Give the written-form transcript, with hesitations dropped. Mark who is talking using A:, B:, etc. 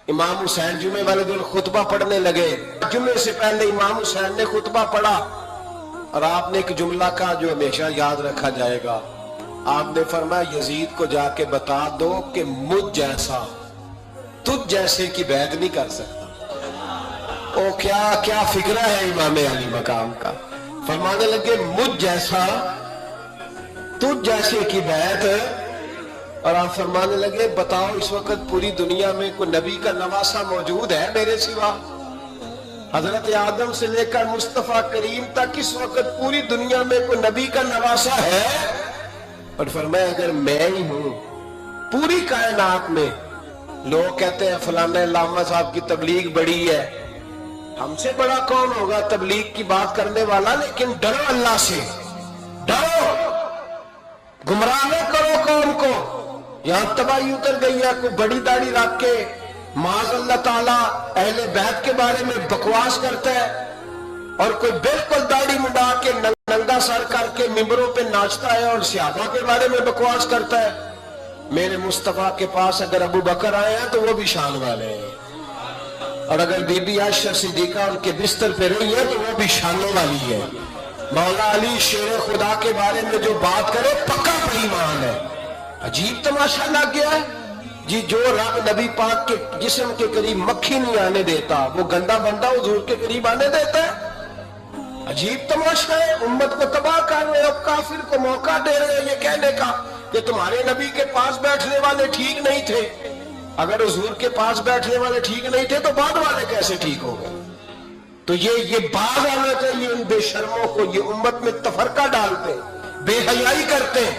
A: امام حسین جمعے والے دن خطبہ پڑھنے لگے. جمعے سے پہلے امام حسین نے خطبہ پڑھا اور آپ نے ایک جملہ کہا جو ہمیشہ یاد رکھا جائے گا. آپ نے فرمایا یزید کو جا کے بتا دو کہ مجھ جیسا تجھ جیسے کی بیعت نہیں کر سکتا. او کیا فکرہ ہے امام علی مقام کا. فرمانے لگے مجھ جیسا تجھ جیسے کی بیعت. اور آپ فرمانے لگے بتاؤ اس وقت پوری دنیا میں کوئی نبی کا نواسا موجود ہے میرے سوا؟ حضرت آدم سے لے کر مصطفیٰ کریم تک اس وقت پوری دنیا میں کوئی نبی کا نواسا ہے؟ اور فرمایا اگر میں ہی ہوں پوری کائنات میں. لوگ کہتے ہیں فلانے علامہ صاحب کی تبلیغ بڑی ہے. ہم سے بڑا کون ہوگا تبلیغ کی بات کرنے والا؟ لیکن ڈرو اللہ سے، ڈرو، گمراہ نہ کرو قوم کو. یہاں تباہی اتر گئی ہے. کوئی بڑی داڑھی رکھ کے معاذ اللہ تعالیٰ اہل بیت کے بارے میں بکواس کرتا ہے، اور کوئی بالکل داڑھی منڈا کے ننگا سر کر کے ممبروں پہ ناچتا ہے اور صحابہ کے بارے میں بکواس کرتا ہے. میرے مصطفیٰ کے پاس اگر ابو بکر آئے ہیں تو وہ بھی شان والے ہیں، اور اگر بی بی عائشہ صدیقہ ان کے بستر پہ رہی ہے تو وہ بھی شانوں والی ہے. مولا علی شیر خدا کے بارے میں جو بات کرے پکا ایمان ہے. عجیب تماشا لگ گیا ہے جی. جو رب نبی پاک کے جسم کے قریب مکھی نہیں آنے دیتا وہ گندا بندہ حضور کے قریب آنے دیتا ہے. عجیب تماشا ہے. امت کو تباہ کر رہے، اب کافر کو موقع دے رہے ہیں یہ کہنے کا کہ تمہارے نبی کے پاس بیٹھنے والے ٹھیک نہیں تھے. اگر حضور کے پاس بیٹھنے والے ٹھیک نہیں تھے تو بعد والے کیسے ٹھیک ہو گئے؟ تو یہ باز آنا چاہیے ان بے شرموں کو. یہ امت میں تفرقہ ڈالتے، بے حیائی کرتے.